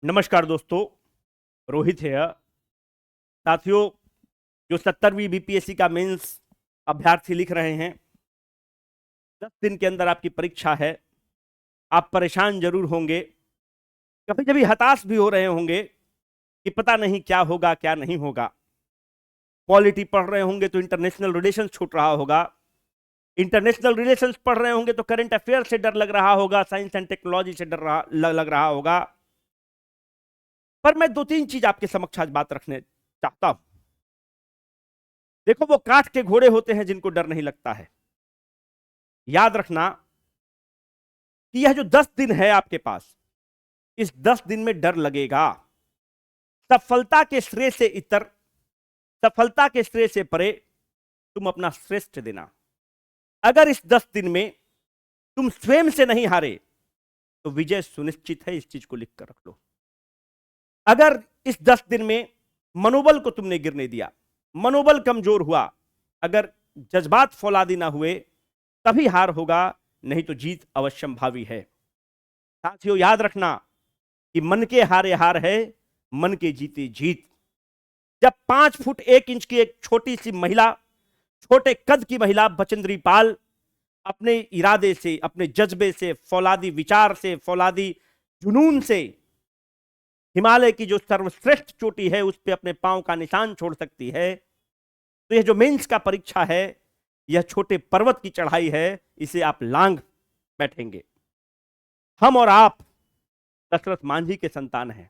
नमस्कार दोस्तों, रोहित है। साथियों, जो 70वीं बीपीएससी का मेंस अभ्यर्थी लिख रहे हैं, 10 दिन के अंदर आपकी परीक्षा है। आप परेशान जरूर होंगे, कभी कभी हताश भी हो रहे होंगे कि पता नहीं क्या होगा क्या नहीं होगा। पॉलिटी पढ़ रहे होंगे तो इंटरनेशनल रिलेशंस छूट रहा होगा, इंटरनेशनल रिलेशंस पढ़ रहे होंगे तो करंट अफेयर से डर लग रहा होगा, साइंस एंड टेक्नोलॉजी से लग रहा होगा। पर मैं दो तीन चीज आपके समक्ष आज बात रखने चाहता हूं। देखो, वो काठ के घोड़े होते हैं जिनको डर नहीं लगता है। याद रखना कि यह जो 10 दिन है आपके पास, इस 10 दिन में डर लगेगा। सफलता के श्रेय से इतर, सफलता के श्रेय से परे तुम अपना श्रेष्ठ देना। अगर इस 10 दिन में तुम स्वयं से नहीं हारे तो विजय सुनिश्चित है। इस चीज को लिख कर रख लो। अगर इस 10 दिन में मनोबल को तुमने गिरने दिया, मनोबल कमजोर हुआ, अगर जज्बात फौलादी ना हुए, तभी हार होगा, नहीं तो जीत अवश्यंभावी है। साथियों, याद रखना कि मन के हारे हार है, मन के जीते जीत। जब 5 फुट 1 इंच की एक छोटी सी महिला, छोटे कद की महिला बचेंद्री पाल अपने इरादे से, अपने जज्बे से, फौलादी विचार से, फौलादी जुनून से हिमालय की जो सर्वश्रेष्ठ चोटी है उस पर अपने पांव का निशान छोड़ सकती है, तो यह जो मेंस का परीक्षा है, यह छोटे पर्वत की चढ़ाई है, इसे आप लांघ बैठेंगे। हम और आप दशरथ मांझी के संतान हैं।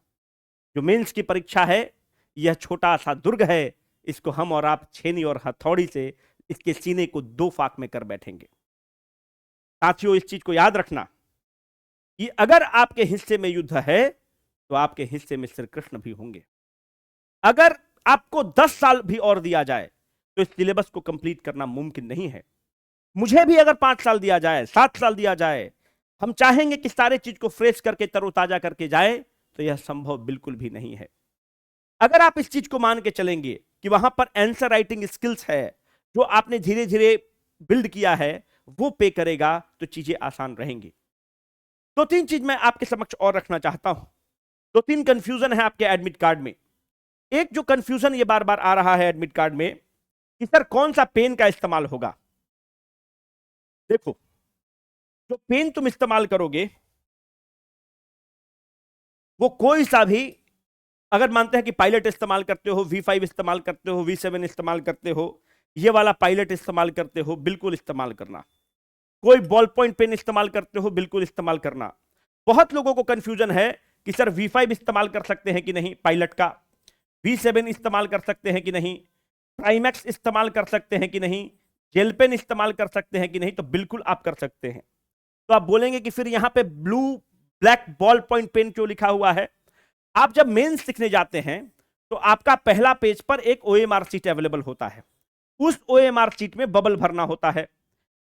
जो मेंस की परीक्षा है, यह छोटा सा दुर्ग है, इसको हम और आप छेनी और हथौड़ी से इसके सीने को 2 फाक में कर बैठेंगे। साथियों, इस चीज को याद रखना कि अगर आपके हिस्से में युद्ध है तो आपके हिस्से में श्री कृष्ण भी होंगे। अगर आपको 10 साल भी और दिया जाए तो इस सिलेबस को कंप्लीट करना मुमकिन नहीं है। मुझे भी अगर 5 साल दिया जाए, 7 साल दिया जाए, हम चाहेंगे कि सारे चीज को फ्रेश करके तरोताजा करके जाए, तो यह संभव बिल्कुल भी नहीं है। अगर आप इस चीज को मान के चलेंगे कि वहां पर आंसर राइटिंग स्किल्स है, जो आपने धीरे धीरे बिल्ड किया है, वो पे करेगा, तो चीजें आसान रहेंगी। 2-3 चीज मैं आपके समक्ष और रखना चाहता हूं। 2-3 कंफ्यूजन है आपके एडमिट कार्ड में। एक जो कंफ्यूजन ये बार बार आ रहा है एडमिट कार्ड में कि सर कौन सा पेन का इस्तेमाल होगा। देखो, जो पेन तुम इस्तेमाल करोगे वो कोई सा भी, अगर मानते हैं कि पायलट इस्तेमाल करते हो, V5 इस्तेमाल करते हो, V7 इस्तेमाल करते हो, ये वाला पायलट इस्तेमाल करते हो, बिल्कुल इस्तेमाल करना। कोई बॉल पॉइंट पेन इस्तेमाल करते हो, बिल्कुल इस्तेमाल करना। बहुत लोगों को कंफ्यूजन है कि सर V5 इस्तेमाल कर सकते हैं कि नहीं पायलट का, V7 इस्तेमाल कर सकते हैं कि नहीं, प्राइमैक्स इस्तेमाल कर सकते हैं कि नहीं, जेल पेन इस्तेमाल कर सकते हैं कि नहीं। तो बिल्कुल आप कर सकते हैं। तो आप बोलेंगे कि फिर यहां पे blue black ball point pen क्यों लिखा हुआ है। आप जब मेंस लिखने जाते हैं तो आपका पहला पेज पर एक ओएमआर शीट अवेलेबल होता है। उस ओएमआर शीट में बबल भरना होता है।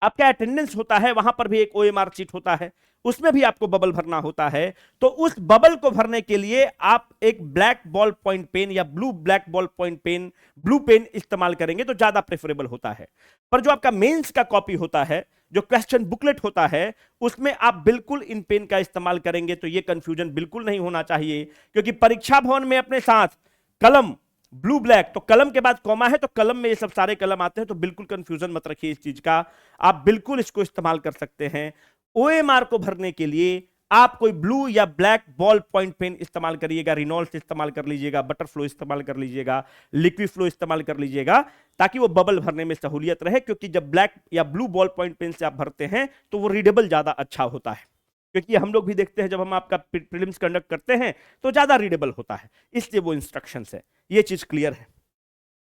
आपका अटेंडेंस होता है, वहां पर भी एक ओएमआर शीट होता है, उसमें भी आपको बबल भरना होता है। तो उस बबल को भरने के लिए आप एक ब्लैक बॉल पॉइंट पेन या blue black ball point pen, blue pen इस्तेमाल करेंगे तो ज्यादा प्रेफरेबल होता है। पर जो आपका मेंस का कॉपी होता है, जो क्वेश्चन बुकलेट होता है, उसमें आप बिल्कुल इन पेन का इस्तेमाल करेंगे। तो यह कंफ्यूजन बिल्कुल नहीं होना चाहिए, क्योंकि परीक्षा भवन में अपने साथ कलम ब्लू ब्लैक, तो कलम के बाद कॉमा है तो कलम में ये सब सारे कलम आते हैं। तो बिल्कुल कंफ्यूजन मत रखिए इस चीज का, आप बिल्कुल इसको इस्तेमाल कर सकते हैं। ओएमआर को भरने के लिए आप कोई ब्लू या ब्लैक बॉल पॉइंट पेन इस्तेमाल करिएगा, रिनॉल्ड्स इस्तेमाल कर लीजिएगा, बटरफ्लो इस्तेमाल कर लीजिएगा, लिक्विड फ्लो इस्तेमाल कर लीजिएगा, ताकि वो बबल भरने में सहूलियत रहे। क्योंकि जब ब्लैक या ब्लू बॉल पॉइंट पेन से आप भरते हैं तो वो रीडेबल ज्यादा अच्छा होता है। क्योंकि हम लोग भी देखते हैं जब हम आपका प्रीलिम्स कंडक्ट करते हैं तो ज्यादा रीडेबल होता है, इसलिए वो इंस्ट्रक्शंस है। ये चीज क्लियर है।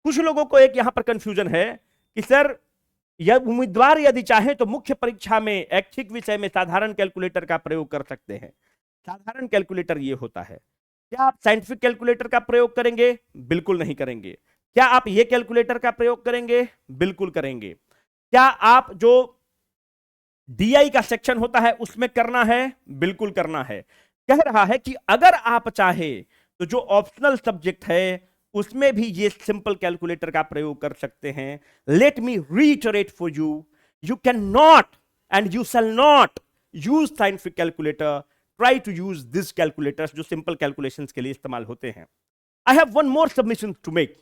कुछ लोगों को एक यहां पर कंफ्यूजन है कि सर यह उम्मीदवार यदि चाहे तो मुख्य परीक्षा में ऐच्छिक विषय में साधारण कैलकुलेटर का प्रयोग कर सकते हैं। साधारण कैलकुलेटर ये होता है। क्या आप साइंटिफिक कैलकुलेटर का प्रयोग करेंगे? बिल्कुल नहीं करेंगे। क्या आप ये कैलकुलेटर का प्रयोग करेंगे? बिल्कुल करेंगे। क्या आप जो डीआई का सेक्शन होता है उसमें करना है? बिल्कुल करना है। कह रहा है कि अगर आप चाहे तो जो ऑप्शनल सब्जेक्ट है उसमें भी ये सिंपल कैलकुलेटर का प्रयोग कर सकते हैं। Let me reiterate for you, you can not and you shall not use scientific calculator try to use this calculators जो सिंपल कैलकुलेशंस के लिए इस्तेमाल होते हैं. I have one more submission to make.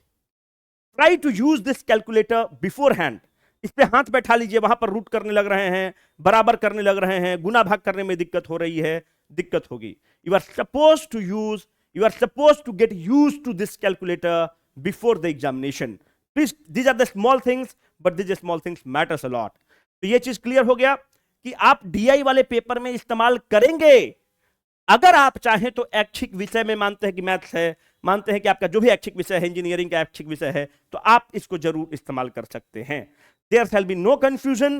Try to use this calculator beforehand. इस पे हाथ बैठा लीजिए, वहां पर रूट करने लग रहे हैं, बराबर करने लग रहे हैं, गुना भाग करने में दिक्कत हो रही है, दिक्कत होगी. You are suppose to use, you are suppose to get use to this calculator before the examination. Please, these are the small things, but this small things matters a lot. तो ये चीज क्लियर हो गया कि आप DI वाले paper में इस्तेमाल करेंगे. अगर आप चाहें तो ऐच्छिक विषय में, मानते हैं कि मैथ्स है, मानते हैं कि आपका जो भी ऐच्छिक विषय है, इंजीनियरिंग का ऐच्छिक विषय है, तो आप इसको जरूर इस्तेमाल कर सकते हैं. There shall be no confusion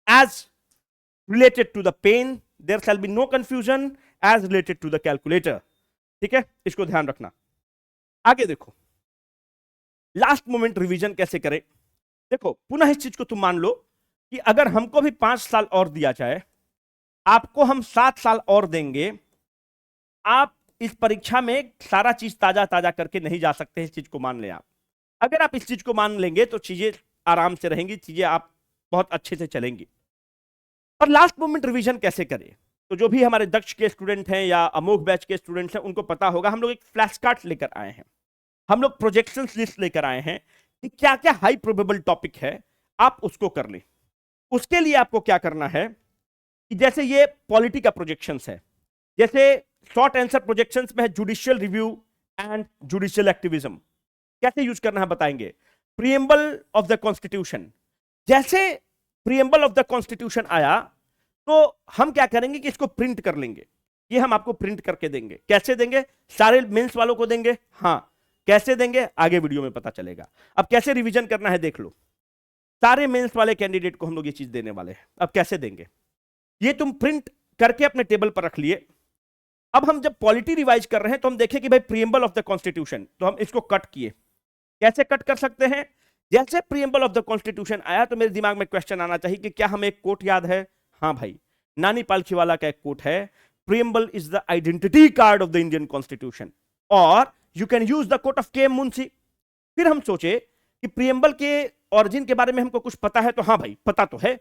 as related to the pen. There shall be no confusion as related to the calculator. ठीक है, इसको ध्यान रखना. आगे देखो, लास्ट मोमेंट रिवीजन कैसे करें. देखो, पुनः इस चीज को तुम मान लो कि अगर हमको भी 5 साल और दिया जाए, आपको हम 7 साल और देंगे, आप इस परीक्षा में सारा चीज ताजा ताजा करके नहीं जा सकते. इस चीज को मान लें आप. अगर आप इस चीज को मान लेंगे तो चीजें आराम से रहेंगी, चीजें आप बहुत अच्छे से चलेंगी. और लास्ट मोमेंट रिवीजन कैसे करें, तो जो भी हमारे दक्ष के स्टूडेंट हैं या अमोघ बैच के स्टूडेंट्स हैं, उनको पता होगा. हम लोग एक फ्लैश कार्ड लेकर आए हैं, हम लोग प्रोजेक्शंस लिस्ट लेकर आए हैं कि क्या क्या हाई प्रोबेबल टॉपिक है, आप उसको कर लें. उसके लिए आपको क्या करना है कि जैसे ये पॉलिटी का प्रोजेक्शंस है, जैसे शॉर्ट आंसर प्रोजेक्शंस में है judicial review and judicial activism. कैसे यूज करना है बताएंगे. प्रीएम्बल ऑफ द कॉन्स्टिट्यूशन, जैसे प्रीएम्बल ऑफ द कॉन्स्टिट्यूशन आया तो हम क्या करेंगे कि इसको प्रिंट कर लेंगे. ये हम आपको प्रिंट करके देंगे. कैसे देंगे, सारे मेंस वालों को देंगे. हाँ, कैसे देंगे आगे वीडियो में पता चलेगा. अब कैसे रिवीजन करना है देख लो. सारे मेंस वाले कैंडिडेट को हम लोग ये चीज देने वाले हैं. अब कैसे देंगे, ये तुम प्रिंट करके अपने टेबल पर रख लिए. अब हम जब पॉलिटी रिवाइज कर रहे हैं तो हम देखें कि भाई प्रीएम्बल ऑफ द कॉन्स्टिट्यूशन, तो हम इसको कट किए. कैसे कट कर सकते हैं, जैसे प्रीएम्बल ऑफ द कॉन्स्टिट्यूशन आया तो मेरे दिमाग में क्वेश्चन आना चाहिए कि क्या हमें एक कोट याद है. हाँ भाई, नानी पालखीवाला का एक कोट है, preamble is the identity card of the Indian constitution, और you can use the quote of K M Munshi. फिर हम सोचे कि प्रीएम्बल के ओरिजिन के बारे में हमको कुछ पता है, तो हाँ भाई पता तो है.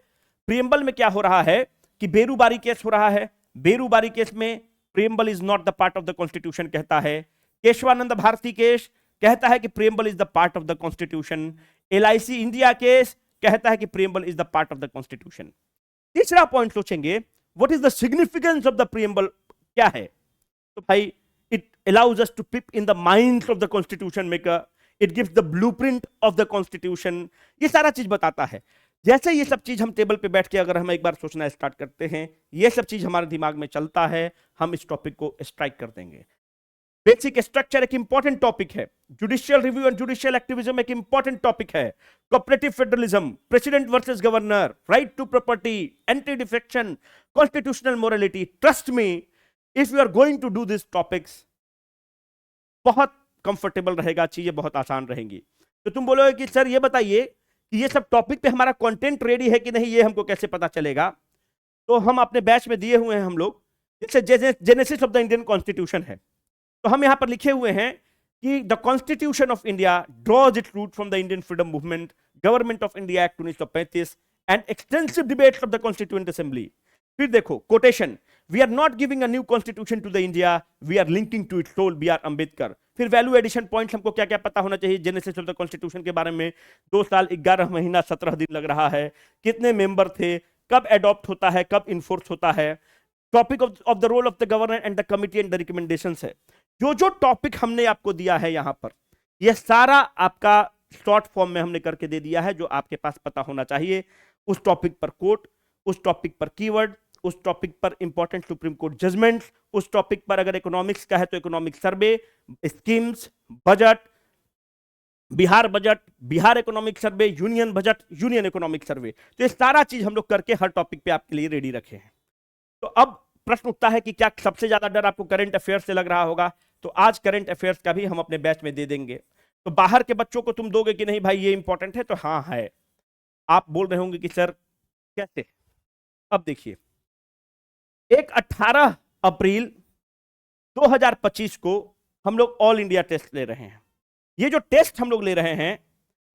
प्रीएम्बल में क्या हो रहा है कि बेरूबारी केस हो रहा है. बेरूबारी केस में preamble is not the part of the constitution कहता है. केशवानंद भारती केस कहता है कि preamble is the part of the constitution. LIC India case कहता है कि preamble is the part of the constitution. तीसरा पॉइंट सोचेंगे, what is the significance of the preamble, क्या है. तो भाई, it allows us to peep in the minds of the constitution maker, it gives the blueprint of the constitution. ये सारा चीज बताता है. जैसे ये सब चीज हम टेबल पे बैठ के अगर हम एक बार सोचना स्टार्ट करते हैं, ये सब चीज हमारे दिमाग में चलता है, हम इस टॉपिक को स्ट्राइक कर देंगे. बेसिक स्ट्रक्चर एक इंपॉर्टेंट टॉपिक है. Judicial review and judicial activism एक इंपॉर्टेंट टॉपिक है. Cooperative federalism, president versus governor, right to property, anti defection, constitutional morality. Trust me, if you are going to do this topics, बहुत comfortable रहेगा, चीजें बहुत आसान रहेंगी. तो तुम बोलोगे कि सर ये बताइए कि ये सब टॉपिक पे हमारा कंटेंट रेडी है कि नहीं, ये हमको कैसे पता चलेगा. तो हम अपने बैच में दिए हुए हैं हम लोग, जैसे genesis of the Indian constitution है, तो हम यहां पर लिखे हुए हैं कि the constitution of India draws it root from the Indian freedom movement, government of India act 1935 and extensive debates of the constituent assembly. फिर देखो quotation, we are not giving a new constitution to the India, we are linking to its soul, B R Ambedkar. फिर value addition points, हमको क्या क्या पता होना चाहिए genesis of the constitution के बारे में. 2 साल 11 महीना 17 दिन लग रहा है, कितने मेंबर थे, कब एडॉप्ट होता है, कब इन्फोर्स होता है. Topic of the role of the governor and the committee and the recommendations है. जो टॉपिक हमने आपको दिया है यहां पर, यह सारा आपका शॉर्ट फॉर्म में हमने करके दे दिया है, जो आपके पास पता होना चाहिए. उस टॉपिक पर कोट, उस टॉपिक पर कीवर्ड, उस टॉपिक पर इंपॉर्टेंट सुप्रीम कोर्ट जजमेंट्स, उस टॉपिक पर अगर इकोनॉमिक्स का है तो economic survey, schemes, budget, Bihar economic survey, union budget, union economic survey. तो ये सारा चीज हम लोग करके हर टॉपिक पे आपके लिए रेडी रखे हैं. तो अब प्रश्न उठता है कि क्या सबसे ज्यादा डर आपको करंट अफेयर्स से लग रहा होगा, तो आज करंट अफेयर्स का भी हम अपने बैच में दे देंगे. तो बाहर के बच्चों को तुम दोगे कि नहीं भाई ये इंपॉर्टेंट है, तो हाँ है. आप बोल रहे होंगे कि सर कैसे. अब देखिए, एक 18 अप्रैल 2025 को हम लोग ऑल इंडिया टेस्ट ले रहे हैं. ये जो टेस्ट हम लोग ले रहे हैं,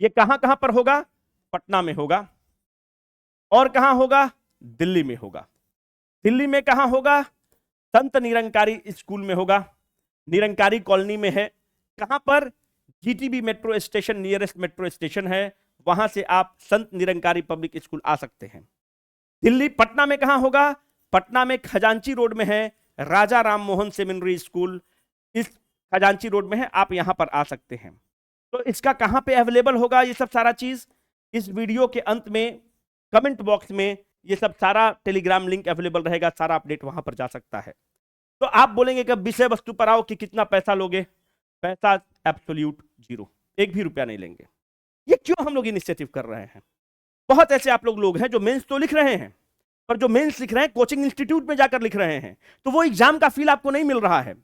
ये कहां कहां पर होगा, पटना में होगा, और कहां होगा, दिल्ली में होगा. दिल्ली में कहां होगा, संत निरंकारी स्कूल में होगा, निरंकारी कॉलोनी में है। कहां पर? GTB metro station, nearest metro station है, वहां से आप संत निरंकारी पब्लिक स्कूल आ सकते हैं। दिल्ली पटना में कहां होगा? पटना में खजांची रोड में है राजा राम मोहन सेमिनरी स्कूल, इस खजांची रोड में है, आप यहां पर आ सकते हैं। तो इसका कहां पे अवेलेबल होगा ये सब सारा चीज? इस वीडियो के अंत में कमेंट बॉक्स में ये सब सारा टेलीग्राम लिंक अवेलेबल रहेगा, सारा अपडेट वहां पर जा सकता है। तो आप बोलेंगे कि विषय वस्तु पर आओ कि कितना पैसा लोगे? पैसा एब्सोल्यूट जीरो, एक भी रुपया नहीं लेंगे। ये क्यों हम लोग इनिशिएटिव कर रहे हैं? बहुत ऐसे आप लोग हैं जो मेंस तो लिख रहे हैं, पर जो मेंस लिख रहे हैं कोचिंग इंस्टीट्यूट में जाकर लिख रहे हैं, तो वो एग्जाम का फील आपको नहीं मिल रहा है।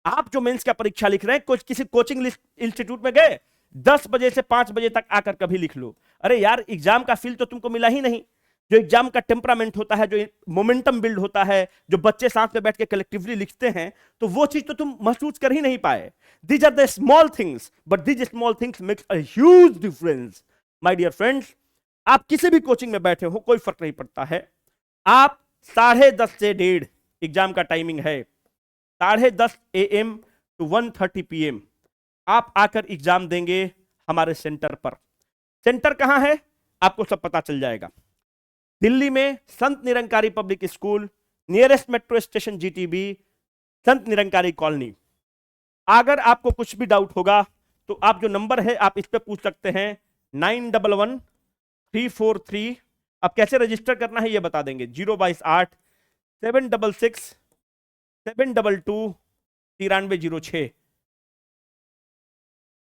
आप जो मेंस का परीक्षा लिख रहे हैं किसी कोचिंग इंस्टीट्यूट में गए, 10 बजे से 5 बजे तक आकर कभी लिख लो। अरे यार, एग्जाम का फील तो तुमको मिला ही नहीं। जो एग्जाम का टेम्परामेंट होता है, जो मोमेंटम बिल्ड होता है, जो बच्चे साथ में बैठ के कलेक्टिवली लिखते हैं, तो वो चीज तो तुम महसूस कर ही नहीं पाए। These are the small things, but these small things makes a huge difference. My dear friends, आप किसी भी कोचिंग में बैठे हो, कोई फर्क नहीं पड़ता है। आप 10:30 से 1:30 एग्जाम का टाइमिंग है, 10:30 AM to 1:30 PM आप आकर एग्जाम देंगे हमारे सेंटर पर। सेंटर कहां है आपको सब पता चल जाएगा। दिल्ली में संत Nirankari public school, nearest metro station GTB, Sant Nirankari colony. अगर आपको कुछ भी डाउट होगा तो आप जो नंबर है आप इस पे पूछ सकते हैं, 911343। अब कैसे रजिस्टर करना है ये बता देंगे, 022 766 722 9306।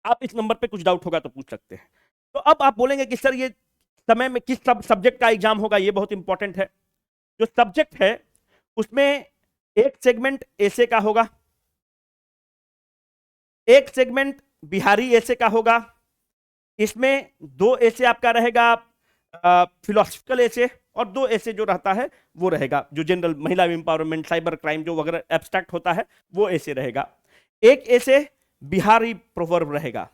आप इस नंबर पे कुछ डाउट होगा तो पूछ सकते हैं। तो अब आप बोलेंगे कि सर ये समय में किस सब्जेक्ट का एग्जाम होगा? ये बहुत इंपॉर्टेंट है। जो सब्जेक्ट है उसमें एक सेगमेंट एसे का होगा, एक सेगमेंट बिहारी एसे का होगा, इसमें 2 एसे आपका रहेगा फिलोसफिकल एसे, और 2 एसे जो रहता है वो रहेगा जो जनरल महिला एम्पावरमेंट, साइबर क्राइम जो वगैरह एब्स्ट्रैक्ट होता है वो एसे रहेगा। एक एसे बिहारी प्रोवर्ब रहेगा।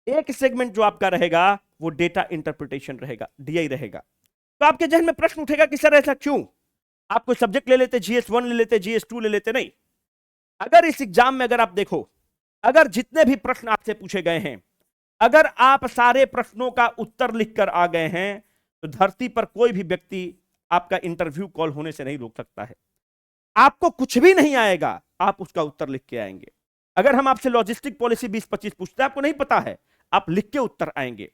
एक सेगमेंट जो आपका रहेगा वो डेटा इंटरप्रिटेशन रहेगा, डीआई रहेगा। तो आपके जहन में प्रश्न उठेगा कि सर ऐसा क्यों? आप कोई सब्जेक्ट ले लेते, GS1 ले लेते, GS2 ले लेते? नहीं। अगर इस एग्जाम में अगर आप देखो, अगर जितने भी प्रश्न आपसे पूछे गए हैं, अगर आप सारे प्रश्नों का उत्तर लिखकर आ गए हैं, तो धरती पर कोई भी व्यक्ति आपका इंटरव्यू कॉल होने से नहीं रोक सकता है। आपको कुछ भी नहीं आएगा, आप उसका उत्तर लिख के आएंगे। अगर हम आपसे लॉजिस्टिक पॉलिसी 2025 पूछते हैं, आपको नहीं पता है, आप लिख के उत्तर आएंगे।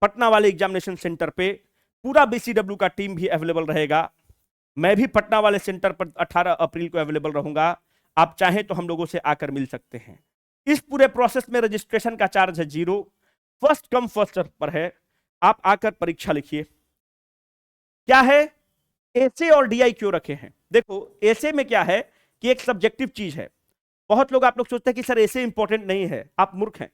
पटना वाले एग्जामिनेशन सेंटर पे पूरा BCW का टीम भी अवेलेबल रहेगा। मैं भी पटना वाले सेंटर पर 18 अप्रैल को अवेलेबल रहूंगा। आप चाहें तो हम लोगों से आकर मिल सकते हैं। इस पूरे प्रोसेस में रजिस्ट्रेशन का चार्ज है 0, फर्स्ट कम फर्स्ट सर्व पर है। आप आकर परीक्षा लिखिए। क्या है एसे और डीआई क्यों रखे हैं? देखो, एसे में क्या है कि एक सब्जेक्टिव चीज है। बहुत लोग आप लोग सोचते हैं कि सर एसे इंपॉर्टेंट नहीं है, आप मूर्ख हैं।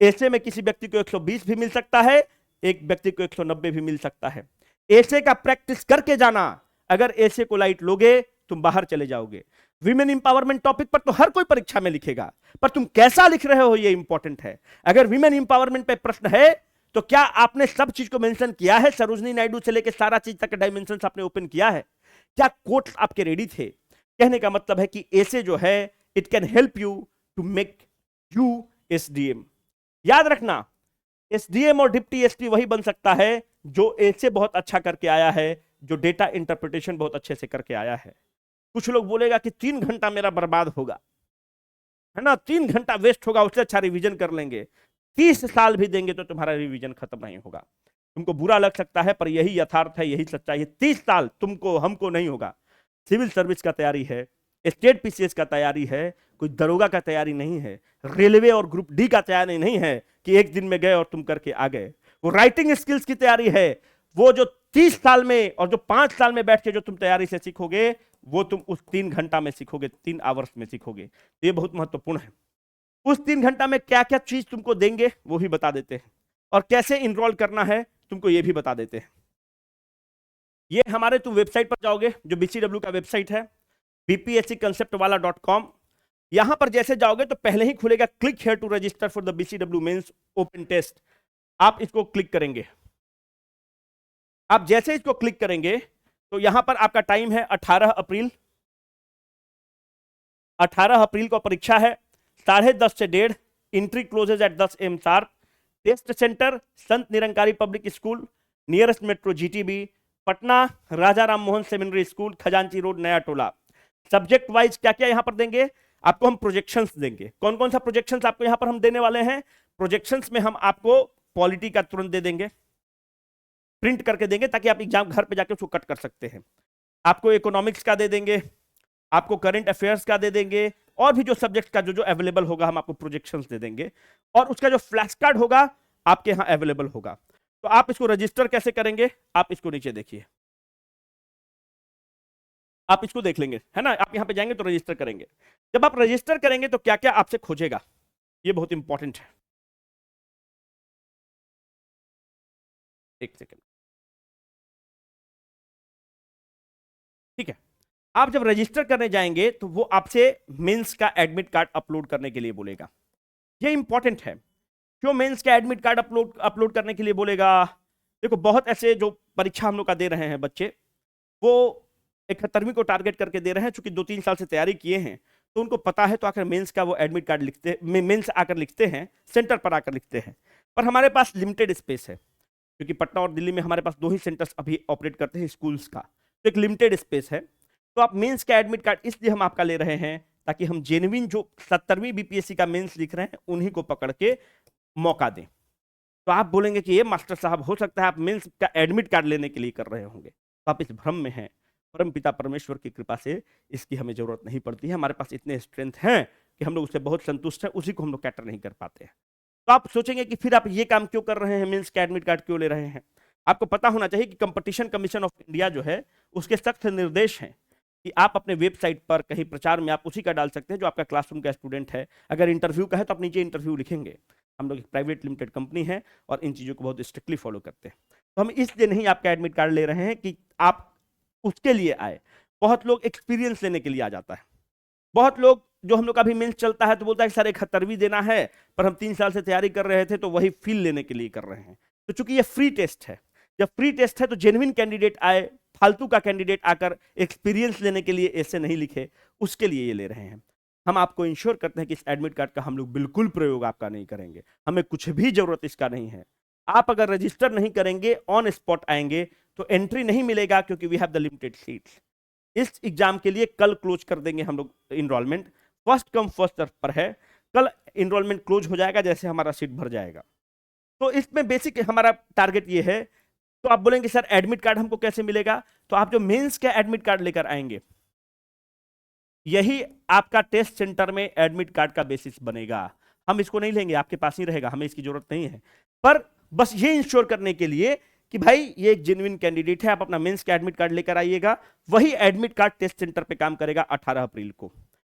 एसे में किसी व्यक्ति को 120 भी मिल सकता है, एक व्यक्ति को 190 भी मिल सकता है। एसे का प्रैक्टिस करके जाना। अगर एसे को लाइट लोगे तुम बाहर चले जाओगे। विमेन इंपावरमेंट टॉपिक पर तो हर कोई परीक्षा में लिखेगा, पर तुम कैसा लिख रहे हो ये इंपॉर्टेंट है। अगर विमेन इंपावरमेंट पे प्रश्न है तो क्या आपने सब चीज को मेंशन किया है? सरोजनी नायडू से लेकर सारा चीज तक डायमेंशन आपने ओपन किया है? क्या कोट्स आपके रेडी थे? कहने का मतलब है कि एसे जो है it can help you to make you SDM। याद रखना, SDM और डिप्टी SP वही बन सकता है जो एसे बहुत अच्छा करके आया है, जो डेटा इंटरप्रिटेशन बहुत अच्छे से करके आया है। कुछ लोग बोलेगा कि 3 घंटा मेरा बर्बाद होगा, है ना, 3 घंटा वेस्ट होगा, उससे अच्छा रिवीजन कर लेंगे। 30 साल भी देंगे तो तुम्हारा रिवीजन खत्म नहीं होगा। तुमको बुरा लग सकता है, पर यही यथार्थ है, यही सच्चाई है। 30 साल तुमको हमको नहीं होगा। सिविल सर्विस का तैयारी है, स्टेट PCS का तैयारी है, कोई दरोगा का तैयारी नहीं है, रेलवे और ग्रुप D का तैयारी नहीं है कि एक दिन में गए और तुम करके आ गए। वो राइटिंग स्किल्स की तैयारी है, वो जो 30 साल में और जो 5 साल में बैठ के जो तुम तैयारी से सीखोगे, वो तुम उस 3 घंटा में सीखोगे, 3 आवर्स में सीखोगे। ये बहुत महत्वपूर्ण है। उस 3 घंटा में क्या क्या चीज तुमको देंगे वो भी बता देते हैं, और कैसे इनरोल करना है तुमको ये भी बता देते हैं। ये हमारे तुम वेबसाइट पर जाओगे, जो BCW का वेबसाइट है, bpscconceptwala.com। यहां पर जैसे जाओगे तो पहले ही खुलेगा click here to register for the BCW mains open test. आप इसको क्लिक करेंगे। आप जैसे इसको क्लिक करेंगे तो यहां पर आपका टाइम है 18 अप्रैल। 18 अप्रैल को परीक्षा है, 10:30 से 1:30, entry closes at 10 AM sharp. Test centre Sant Nirankari public school, nearest metro GTB, Patna Raja Ram Mohan seminary school, Khajanchi road, Naya Tola. Subject wise क्या क्या यहां पर देंगे आपको, हम प्रोजेक्शंस देंगे। कौन कौन सा प्रोजेक्शंस आपको यहां पर हम देने वाले हैं? प्रोजेक्शंस में हम आपको पॉलिटी का तुरंत दे देंगे, प्रिंट करके देंगे, ताकि आप एग्जाम घर पे जाके उसको कट कर सकते हैं। आपको इकोनॉमिक्स का दे देंगे, आपको करंट अफेयर्स का दे देंगे, और भी जो सब्जेक्ट का जो जो अवेलेबल होगा हम आपको प्रोजेक्शंस दे देंगे, और उसका जो फ्लैश कार्ड होगा आपके यहां अवेलेबल होगा। तो आप इसको रजिस्टर कैसे करेंगे, आप इसको नीचे देखिए, आप इसको देख लेंगे, है ना। आप यहां पे जाएंगे तो रजिस्टर करेंगे। जब आप रजिस्टर करेंगे तो क्या क्या आपसे खोजेगा, ये बहुत इंपॉर्टेंट है। एक सेकेंड, ठीक है। आप जब रजिस्टर करने जाएंगे तो वो आपसे मेंस का एडमिट कार्ड अपलोड करने के लिए बोलेगा। ये इंपॉर्टेंट है। क्यों मेंस का एडमिट कार्ड अपलोड अपलोड करने के लिए बोलेगा? देखो, बहुत ऐसे जो परीक्षा हम लोग का दे रहे हैं बच्चे, वो 71वीं को टारगेट करके दे रहे हैं, चूंकि 2-3 साल से तैयारी किए हैं, तो उनको पता है, तो आकर मेंस का वो एडमिट कार्ड लिखते, मेंस आकर लिखते हैं, सेंटर पर आकर लिखते हैं। पर हमारे पास लिमिटेड स्पेस है, क्योंकि पटना और दिल्ली में हमारे पास 2 ही सेंटर्स अभी ऑपरेट करते हैं स्कूल्स का, तो एक लिमिटेड स्पेस है। तो आप मेंस का एडमिट कार्ड इसलिए हम आपका ले रहे हैं, ताकि हम जेन्युइन जो 70वीं BPSC का मेंस लिख रहे हैं उन्हीं को पकड़ के मौका दें। तो आप बोलेंगे कि ये मास्टर साहब, हो सकता है आप मेंस का एडमिट कार्ड लेने के लिए कर रहे होंगे, तो आप इस भ्रम में हैं। परम पिता परमेश्वर की कृपा से इसकी हमें जरूरत नहीं पड़ती है। हमारे पास इतने स्ट्रेंथ हैं कि हम लोग उससे बहुत संतुष्ट हैं, उसी को हम लोग कैटर नहीं कर पाते हैं। तो आप सोचेंगे कि फिर आप ये काम क्यों कर रहे हैं, मेंस का एडमिट कार्ड क्यों ले रहे हैं? आपको पता होना चाहिए कि कंपटीशन कमीशन ऑफ इंडिया जो है, उसके सख्त निर्देश हैं कि आप अपने वेबसाइट पर कहीं प्रचार में आप उसी का डाल सकते हैं जो आपका क्लासरूम का स्टूडेंट है। अगर इंटरव्यू का है तो आप नीचे इंटरव्यू लिखेंगे। हम लोग एक प्राइवेट लिमिटेड कंपनी है और इन चीज़ों को बहुत स्ट्रिक्टली फॉलो करते हैं। तो हम इसलिए नहीं आपका एडमिट कार्ड ले रहे हैं कि आप उसके लिए आए। बहुत लोग एक्सपीरियंस लेने के लिए आ जाता है। बहुत लोग, जो हम लोग का भी मेंस चलता है, तो बोलता है सर 71वीं देना है, पर हम 3 साल से तैयारी कर रहे थे, तो वही फील लेने के लिए कर रहे हैं। तो चूंकि ये फ्री टेस्ट है, जब फ्री टेस्ट है तो जेन्युइन कैंडिडेट आए, फालतू का कैंडिडेट आकर एक्सपीरियंस लेने के लिए ऐसे नहीं लिखे, उसके लिए ये ले रहे हैं। हम आपको इंश्योर करते हैं कि इस एडमिट कार्ड का हम लोग बिल्कुल प्रयोग आपका नहीं करेंगे, हमें कुछ भी जरूरत इसका नहीं है। आप अगर रजिस्टर नहीं करेंगे, ऑन स्पॉट आएंगे, तो एंट्री नहीं मिलेगा, क्योंकि we have the limited seats. इस एग्जाम के लिए कल क्लोज कर देंगे हम लोग enrolment, first come first serve पर है। कल इनरोलमेंट क्लोज हो जाएगा जैसे हमारा सीट भर जाएगा। तो इसमें बेसिक हमारा टारगेट ये है। तो आप बोलेंगे सर एडमिट कार्ड हमको कैसे मिलेगा? तो आप जो मेंस का एडमिट कार्ड लेकर आएंगे, यही आपका टेस्ट सेंटर में एडमिट कार्ड का बेसिस बनेगा। हम इसको नहीं लेंगे, आपके पास ही रहेगा, हमें इसकी जरूरत नहीं है। पर बस ये इंश्योर करने के लिए कि भाई ये एक जेन्युइन कैंडिडेट है, आप अपना मेंस का एडमिट कार्ड लेकर आइएगा। वही एडमिट कार्ड टेस्ट सेंटर पे काम करेगा 18 अप्रैल को।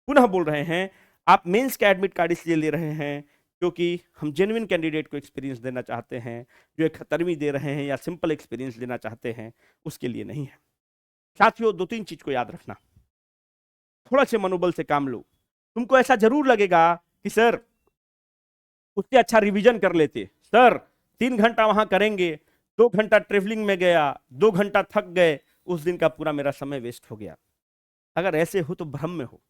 पुनः बोल रहे हैं, आप मेंस का एडमिट कार्ड इसलिए ले रहे हैं क्योंकि हम जेन्युइन कैंडिडेट को एक्सपीरियंस देना चाहते हैं। जो 71वीं दे रहे हैं या सिंपल एक्सपीरियंस लेना चाहते हैं, उसके लिए नहीं है। साथियों, 2-3 चीज को याद रखना, थोड़ा से मनोबल से काम लो। तुमको ऐसा जरूर लगेगा कि सर उससे अच्छा रिवीजन कर लेते, सर 3 घंटा वहां करेंगे, 2 घंटा ट्रेवलिंग में गया, 2 घंटा थक गए, उस दिन का पूरा मेरा समय वेस्ट हो गया। अगर ऐसे हो तो भ्रम में हो,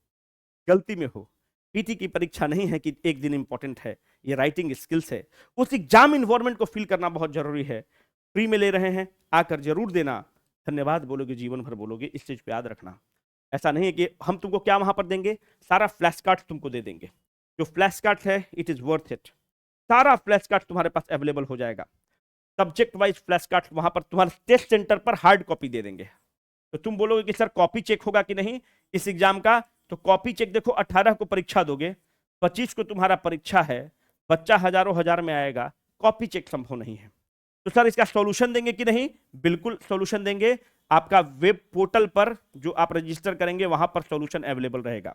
गलती में हो। पीटी की परीक्षा नहीं है कि एक दिन इंपॉर्टेंट है, ये राइटिंग स्किल्स है। उस एग्जाम इन्वायरमेंट को फील करना बहुत जरूरी है। फ्री में ले रहे हैं, आकर जरूर देना। धन्यवाद बोलोगे, जीवन भर बोलोगे, इस चीज को याद रखना। ऐसा नहीं है कि हम तुमको क्या वहां पर देंगे, सारा फ्लैश कार्ड तुमको दे देंगे। जो फ्लैश कार्ड है, इट इज वर्थ इट। सारा फ्लैश कार्ड तुम्हारे पास अवेलेबल हो जाएगा। सब्जेक्ट वाइज फ्लैश कार्ड वहां पर तुम्हारे टेस्ट सेंटर पर हार्ड कॉपी दे देंगे। तो तुम बोलोगे कि सर कॉपी चेक होगा कि नहीं इस एग्जाम का? तो कॉपी चेक देखो, 18 को परीक्षा दोगे, 25 को तुम्हारा परीक्षा है, बच्चा हजारों हजार में आएगा, कॉपी चेक संभव नहीं है। तो सर इसका सॉल्यूशन देंगे कि नहीं? बिल्कुल सॉल्यूशन देंगे। आपका वेब पोर्टल पर जो आप रजिस्टर करेंगे, वहां पर सॉल्यूशन अवेलेबल रहेगा।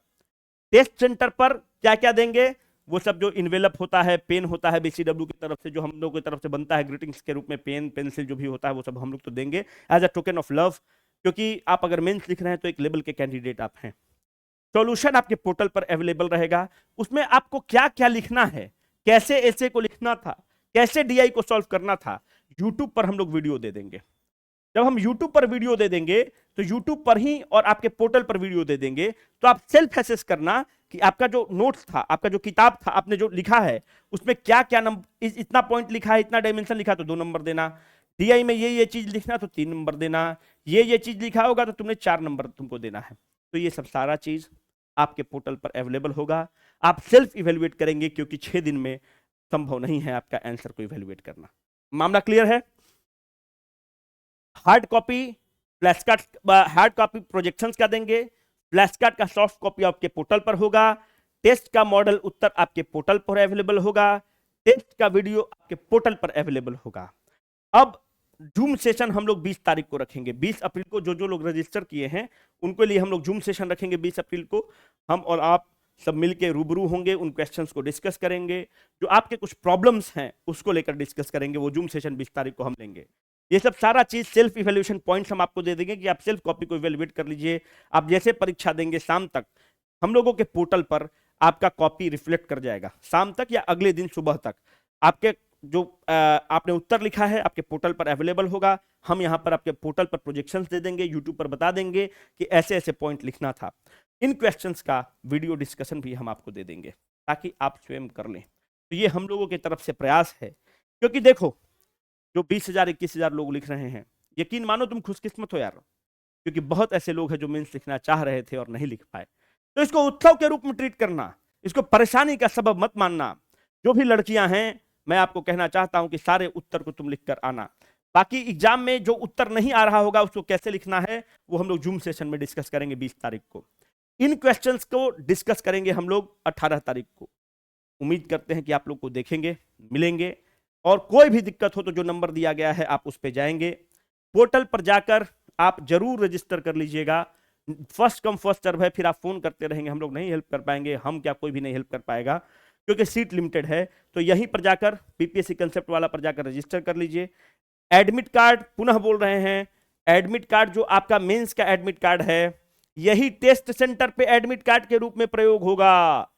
टेस्ट सेंटर पर क्या क्या देंगे? वो सब जो इन्वेलप होता है, पेन होता है BCW की तरफ से, जो हम लोग की तरफ से बनता है ग्रीटिंग्स के रूप में, पेन पेंसिल जो भी होता है, वो सब हम लोग तो देंगे as a token of love. क्योंकि आप अगर मेंस लिख रहे हैं तो एक लेवल के कैंडिडेट आप हैं। सॉल्यूशन आपके पोर्टल पर अवेलेबल रहेगा। उसमें आपको क्या क्या लिखना है, कैसे ऐसे को लिखना था, कैसे DI को सॉल्व करना था, यूट्यूब पर हम लोग वीडियो दे देंगे। जब हम YouTube पर वीडियो दे देंगे तो यूट्यूब पर ही और आपके पोर्टल पर वीडियो दे देंगे। तो आप सेल्फ एसेस करना कि आपका जो नोट्स था, आपका जो किताब था, आपने जो लिखा है उसमें क्या क्या नंबर, इतना पॉइंट लिखा है, इतना डायमेंशन लिखा तो 2 नंबर देना, डीआई में ये चीज लिखना तो 3 नंबर देना, ये चीज लिखा होगा तो तुमने 4 नंबर तुमको देना है। तो ये सब सारा चीज आपके पोर्टल पर अवेलेबल होगा। आप सेल्फ इवेल्युएट करेंगे, क्योंकि 6 दिन में संभव नहीं है आपका आंसर को इवेल्युएट करना। मामला क्लियर है? Hard copy flash card, hard copy projections का देंगे, फ्लैश कार्ड का सॉफ्ट कॉपी आपके पोर्टल पर होगा, टेस्ट का मॉडल उत्तर आपके पोर्टल पर अवेलेबल होगा, टेस्ट का वीडियो आपके पोर्टल पर अवेलेबल होगा। अब जूम सेशन हम लोग 20 तारीख को रखेंगे। 20 अप्रैल को जो लोग रजिस्टर किए हैं उनके लिए हम लोग जूम सेशन रखेंगे 20 अप्रैल को। हम और आप सब मिलके रूबरू होंगे, उन क्वेश्चंस को डिस्कस करेंगे, जो आपके कुछ प्रॉब्लम्स हैं उसको लेकर डिस्कस करेंगे। वो जूम सेशन 20 तारीख को हम लेंगे। ये सब सारा चीज सेल्फ इवेल्युएशन पॉइंट्स हम आपको दे देंगे कि आप सेल्फ कॉपी को इवेल्युएट कर लीजिए। आप जैसे परीक्षा देंगे शाम तक हम लोगों के पोर्टल पर आपका कॉपी रिफ्लेक्ट कर जाएगा। शाम तक या अगले दिन सुबह तक आपके जो आपने उत्तर लिखा है आपके पोर्टल पर अवेलेबल होगा। हम यहाँ पर आपके पोर्टल पर प्रोजेक्शंस दे देंगे, यूट्यूब पर बता देंगे कि ऐसे ऐसे पॉइंट लिखना था। इन क्वेश्चंस का वीडियो डिस्कशन भी हम आपको दे देंगे ताकि आप स्वयं कर लें। तो ये हम लोगों की तरफ से प्रयास है, क्योंकि देखो जो 20,000 21,000 लोग लिख रहे हैं, यकीन मानो तुम खुशकिस्मत हो यार, क्योंकि बहुत ऐसे लोग हैं जो मेंस लिखना चाह रहे थे और नहीं लिख पाए। तो इसको उत्सव के रूप में ट्रीट करना, इसको परेशानी का सबब मत मानना। जो भी लड़कियां हैं, मैं आपको कहना चाहता हूं कि सारे उत्तर को तुम लिखकर आना। बाकी एग्जाम में जो उत्तर नहीं आ रहा होगा उसको कैसे लिखना है वो हम लोग जूम सेशन में डिस्कस करेंगे 20 तारीख को। इन क्वेश्चंस को डिस्कस करेंगे हम लोग 18 तारीख को। उम्मीद करते हैं कि आप लोग को देखेंगे, मिलेंगे, और कोई भी दिक्कत हो तो जो नंबर दिया गया है आप उस पर जाएंगे। पोर्टल पर जाकर आप जरूर रजिस्टर कर लीजिएगा। फर्स्ट कम फर्स्ट सर्व है, फिर आप फोन करते रहेंगे, हम लोग नहीं हेल्प कर पाएंगे, हम क्या कोई भी नहीं हेल्प कर पाएगा क्योंकि सीट लिमिटेड है। तो यहीं पर जाकर बीपीएससी कंसेप्ट वाला पर जाकर रजिस्टर कर लीजिए। एडमिट कार्ड, पुनः बोल रहे हैं, एडमिट कार्ड जो आपका मेंस का एडमिट कार्ड है यही टेस्ट सेंटर पे एडमिट कार्ड के रूप में प्रयोग होगा,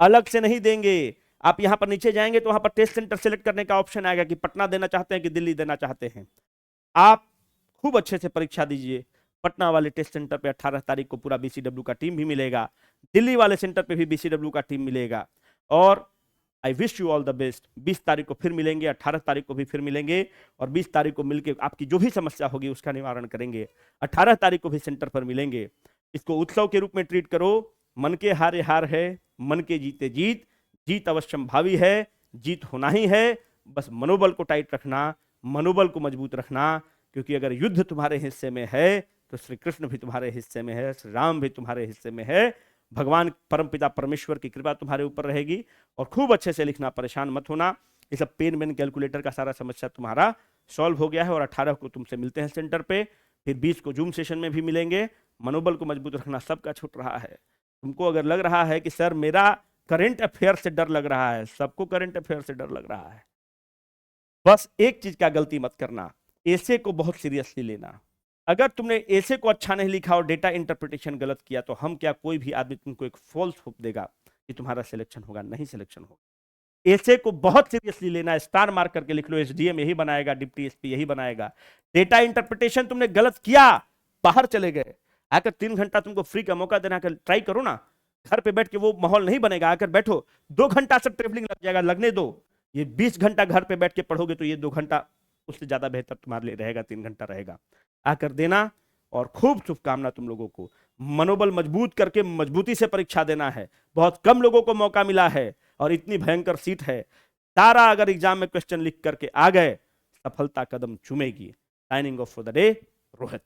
अलग से नहीं देंगे। आप यहां पर नीचे जाएंगे तो वहां पर टेस्ट सेंटर सेलेक्ट करने का ऑप्शन आएगा कि पटना देना चाहते हैं कि दिल्ली देना चाहते हैं। आप खूब अच्छे से परीक्षा दीजिए। पटना वाले टेस्ट सेंटर पे 18 तारीख को पूरा बीसीडब्ल्यू का टीम भी मिलेगा, दिल्ली वाले सेंटर पे भी बीसीडब्ल्यू का टीम मिलेगा। और I wish you all the best. 20 तारीख को फिर मिलेंगे, 18 तारीख को भी फिर मिलेंगे, और 20 तारीख को मिलकर आपकी जो भी समस्या होगी उसका निवारण करेंगे। 18 तारीख को भी सेंटर पर मिलेंगे। इसको उत्सव के रूप में ट्रीट करो। मन के हारे हार है, मन के जीते जीत, जीत अवश्यम भावी है, जीत होना ही है। बस मनोबल को टाइट रखना, मनोबल को मजबूत रखना, क्योंकि अगर युद्ध तुम्हारे हिस्से में है तो श्री कृष्ण भी तुम्हारे हिस्से में है, श्री राम भी तुम्हारे हिस्से में है, भगवान परमपिता परमेश्वर की कृपा तुम्हारे ऊपर रहेगी। और खूब अच्छे से लिखना, परेशान मत होना। ये सब पेन मेन कैलकुलेटर का सारा समस्या तुम्हारा सॉल्व हो गया है। और 18 को तुमसे मिलते हैं सेंटर पे, फिर 20 को जूम सेशन में भी मिलेंगे। मनोबल को मजबूत रखना, सबका छूट रहा है। तुमको अगर लग रहा है कि सर मेरा करंट अफेयर से डर लग रहा है, सबको करंट अफेयर से डर लग रहा है, बस एक चीज का गलती मत करना, ऐसे को बहुत सीरियसली लेना। अगर तुमने ऐसे को अच्छा नहीं लिखा और डेटा इंटरप्रिटेशन गलत किया तो हम क्या, कोई भी आदमी तुमको एक फॉल्स होप देगा कि तुम्हारा सिलेक्शन होगा, नहीं सिलेक्शन होगा। ऐसे को बहुत सीरियसली लेना, स्टार मार्क करके लिख लो, एसडीएम यही बनाएगा, डिप्टी एसपी यही बनाएगा। डेटा इंटरप्रिटेशन तुमने गलत किया, बाहर चले गए, आकर 3 घंटा तुमको फ्री का मौका देना, ट्राई करो ना। घर पे बैठ के वो माहौल नहीं बनेगा, आकर बैठो, 2 घंटा से ट्रेवलिंग लग जाएगा, लगने दो। ये 20 घंटा घर पे बैठ के पढ़ोगे तो ये 2 घंटा उससे ज्यादा बेहतर तुम्हारे लिए रहेगा, 3 घंटा रहेगा। आकर देना, और खूब शुभकामना तुम लोगों को। मनोबल मजबूत करके मजबूती से परीक्षा देना है। बहुत कम लोगों को मौका मिला है और इतनी भयंकर सीट है। सारा अगर एग्जाम में क्वेश्चन लिख करके आ गए, सफलता कदम चूमेगी। Signing off for the day, Rohit.